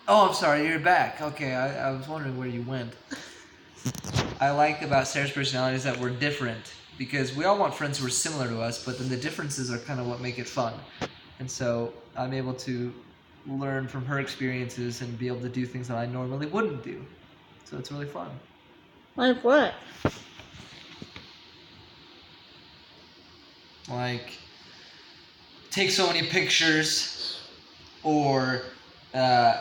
Oh, I'm sorry, you're back. Okay, I was wondering where you went. I like about Sarah's personality is that we're different because we all want friends who are similar to us, but then the differences are kind of what make it fun. And so I'm able to learn from her experiences and be able to do things that I normally wouldn't do. So it's really fun. Like what? Like, take so many pictures or uh,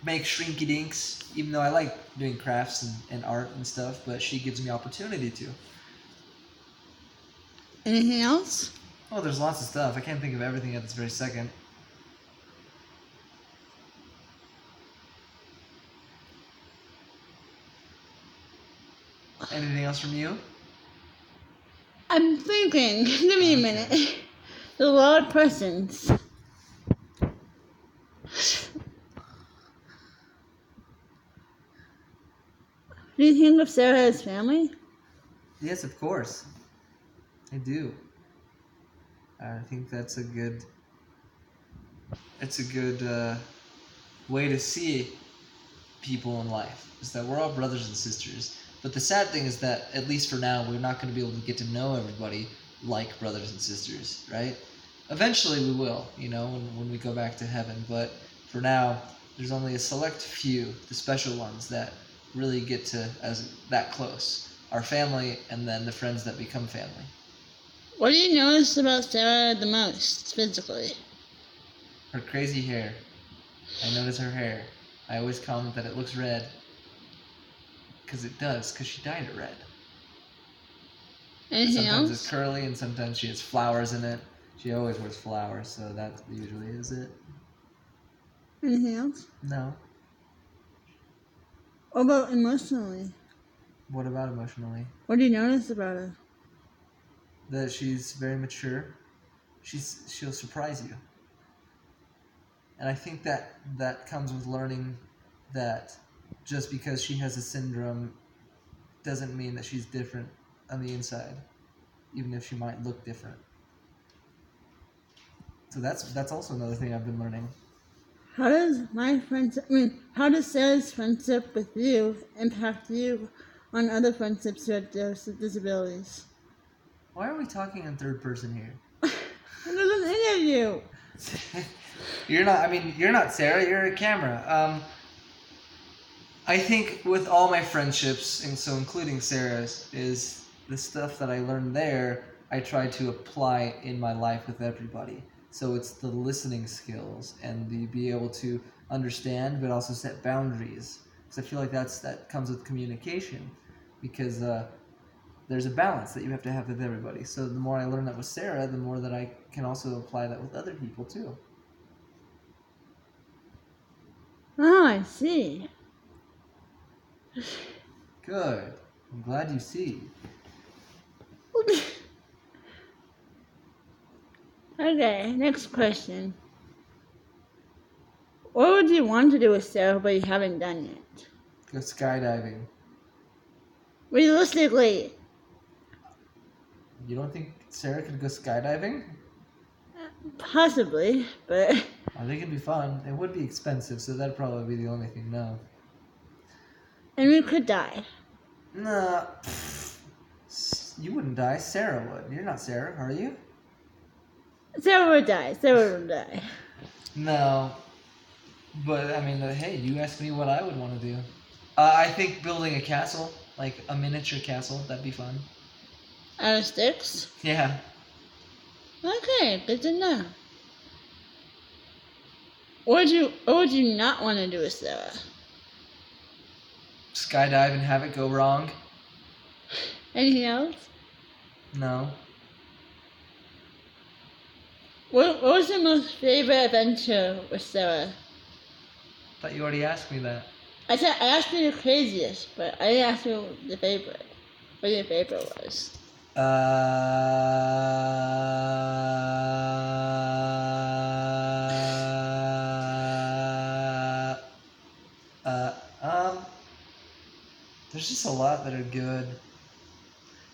make shrinky dinks, even though I like doing crafts and art and stuff, but she gives me opportunity to. Anything else? Oh, there's lots of stuff. I can't think of everything at this very second. Anything else from you? I'm thinking. Give me a Okay. minute. There's a lot of persons. Do you think of Sarah as family? Yes, of course. I do. I think that's a good. It's a good way to see people in life. Is that we're all brothers and sisters. But the sad thing is that at least for now, we're not going to be able to get to know everybody like brothers and sisters, right? Eventually, we will. When we go back to heaven. But for now, there's only a select few, the special ones that really get to as that close. Our family, and then the friends that become family. What do you notice about Sarah the most, physically? Her crazy hair. I notice her hair. I always comment that it looks red. Because it does, because she dyed it red. Anything Sometimes it's else? curly and sometimes she has flowers in it. She always wears flowers, so that usually is it. Anything else? No. What about emotionally? What about emotionally? What do you notice about her? That she's very mature. She'll surprise you. And I think that comes with learning that just because she has a syndrome doesn't mean that she's different on the inside, even if she might look different. So that's also another thing I've been learning. How does how does Sarah's friendship with you impact you on other friendships who have disabilities? Why are we talking in third person here? It doesn't any of you. You're not. I mean, you're not Sarah. You're a camera. I think with all my friendships, and so including Sarah's, is the stuff that I learned there. I try to apply in my life with everybody. So it's the listening skills and the be able to understand, but also set boundaries. Because I feel like that comes with communication, because there's a balance that you have to have with everybody. So the more I learn that with Sarah, the more that I can also apply that with other people too. Oh, I see. Good. I'm glad you see. Okay, next question. What would you want to do with Sarah but you haven't done yet? Go skydiving. Realistically, You don't think Sarah could go skydiving? possibly, but I think it'd be fun. It would be expensive, so that'd probably be the only thing. No. and we could die. Nah. You wouldn't die. Sarah would. You're not Sarah, are you? Sarah would die. Sarah would die. No. But I mean, hey, you asked me what I would want to do. I think building a castle, like a miniature castle, that'd be fun. Out of sticks? Yeah. Okay, good to know. What would you not want to do with Sarah? Skydive and have it go wrong? Anything else? No. What was your most favorite adventure with Sarah? Thought you already asked me that. I asked you the craziest, but I didn't ask you the favorite. What your favorite was. Uh, uh, um, there's just a lot that are good.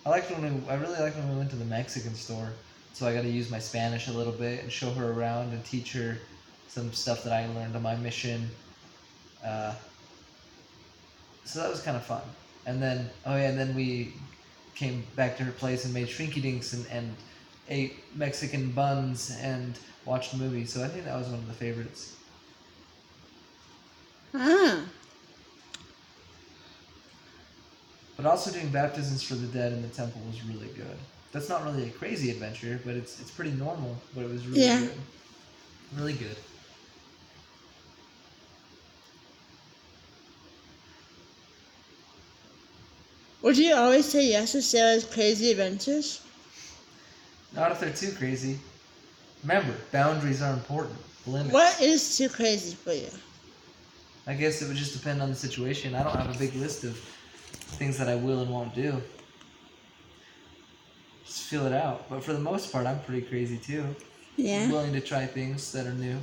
I really liked when we went to the Mexican store. So I got to use my Spanish a little bit and show her around and teach her some stuff that I learned on my mission. Uh, so that was kind of fun. And then, oh yeah, and then we came back to her place and made shrinky dinks and ate Mexican buns and watched a movie. So I think that was one of the favorites. Ah. But also doing baptisms for the dead in the temple was really good. That's not really a crazy adventure, but it's pretty normal. But it was really Yeah. good. Really good. Would you always say yes to Sarah's crazy adventures? Not if they're too crazy. Remember, boundaries are important. Limits. What is too crazy for you? I guess it would just depend on the situation. I don't have a big list of things that I will and won't do. Just feel it out. But for the most part, I'm pretty crazy too. Yeah. Willing to try things that are new.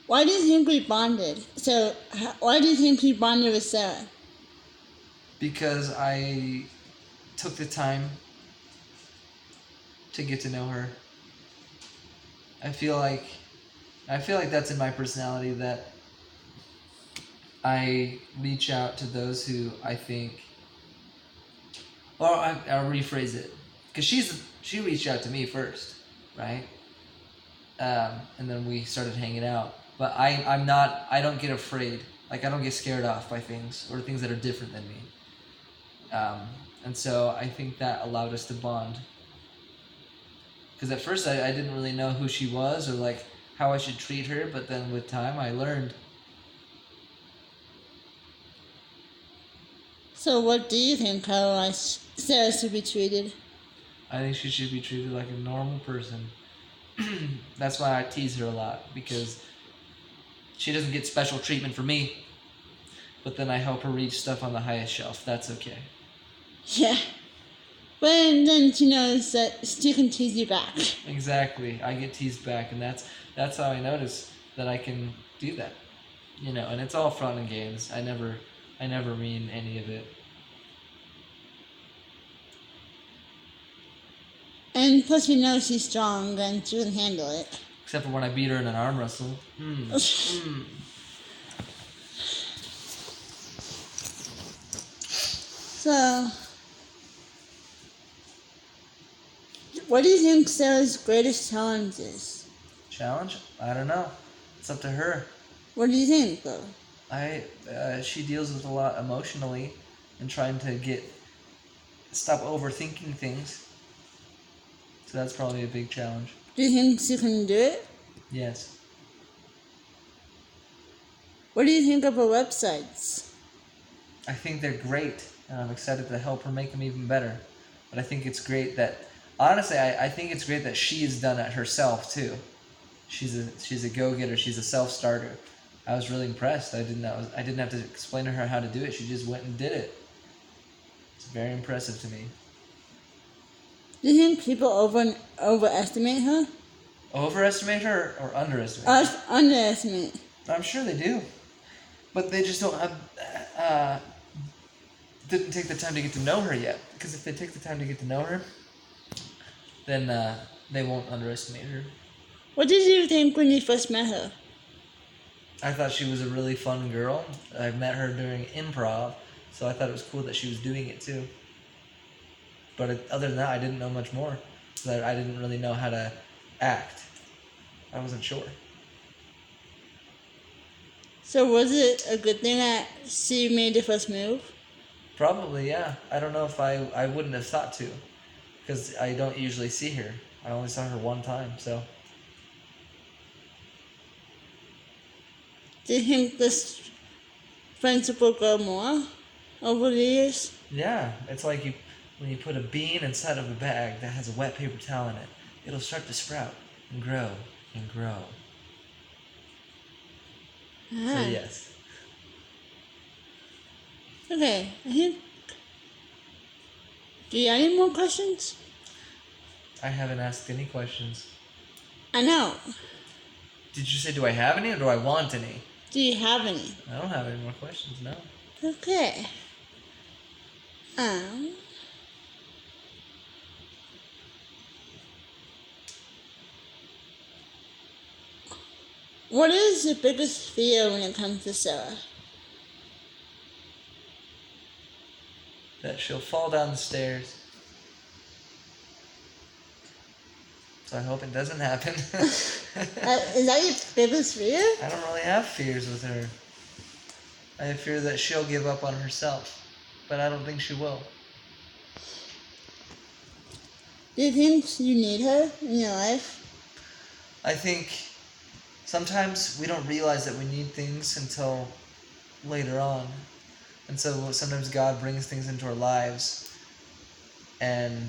Why do you think we bonded? So, why do you think we bonded with Sarah? Because I took the time to get to know her. I feel like that's in my personality, that I reach out to those who I think, or I'll rephrase it, because she reached out to me first, right? And then we started hanging out. But I don't get afraid. Like, I don't get scared off by things or things that are different than me. And so I think that allowed us to bond. Because at first I didn't really know who she was or like how I should treat her, but then with time I learned. So, what do you think how Sarah should be treated? I think she should be treated like a normal person. That's why I tease her a lot, because she doesn't get special treatment from me, but then I help her reach stuff on the highest shelf. That's okay. Yeah. But then she knows that she can tease you back. Exactly. I get teased back, and that's how I notice that I can do that. And it's all fun and games. I never mean any of it. And plus, we know she's strong and she can handle it. Except for when I beat her in an arm wrestle. So, what do you think Sarah's greatest challenge is? Challenge? I don't know. It's up to her. What do you think, though? She deals with a lot emotionally and trying to stop overthinking things. So that's probably a big challenge. Do you think she can do it? Yes. What do you think of her websites? I think they're great, and I'm excited to help her make them even better. But I think it's great that, honestly, I think it's great that she's done it herself too. She's a go-getter. She's a self-starter. I was really impressed. I didn't have to explain to her how to do it. She just went and did it. It's very impressive to me. Do you think people overestimate her? Overestimate her or underestimate her? Underestimate. I'm sure they do. But they just don't have, didn't take the time to get to know her yet. Because if they take the time to get to know her, then they won't underestimate her. What did you think when you first met her? I thought she was a really fun girl. I met her during improv, so I thought it was cool that she was doing it too. But other than that, I didn't know much more. I didn't really know how to act. I wasn't sure. So was it a good thing that she made the first move? Probably, yeah. I don't know if I wouldn't have thought to, because I don't usually see her. I only saw her one time, so. Do you think this friendship will grow more over the years? Yeah, it's like when you put a bean inside of a bag that has a wet paper towel in it, it'll start to sprout and grow and grow. So yes. Okay, I think. Do you have any more questions? I haven't asked any questions. I know. Did you say, do I have any or do I want any? Do you have any? I don't have any more questions, no. Okay. What is your biggest fear when it comes to Sarah? That she'll fall down the stairs. So I hope it doesn't happen. Is that your biggest fear? I don't really have fears with her. I fear that she'll give up on herself, but I don't think she will. Do you think you need her in your life? I think sometimes we don't realize that we need things until later on. And so sometimes God brings things into our lives, and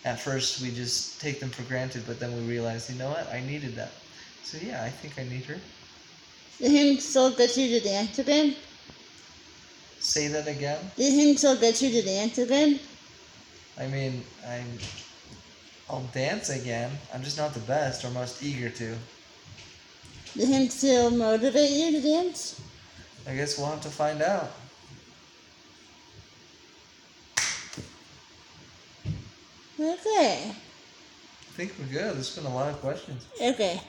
at first we just take them for granted, but then we realize, you know what, I needed that. So yeah, I think I need her. Do you think she'll get you to dance again? Say that again. Do you think she'll get you to dance again? I mean, I'll dance again. I'm just not the best or most eager to. Do you think she'll motivate you to dance? I guess we'll have to find out. Okay. I think we're good. There's been a lot of questions. Okay.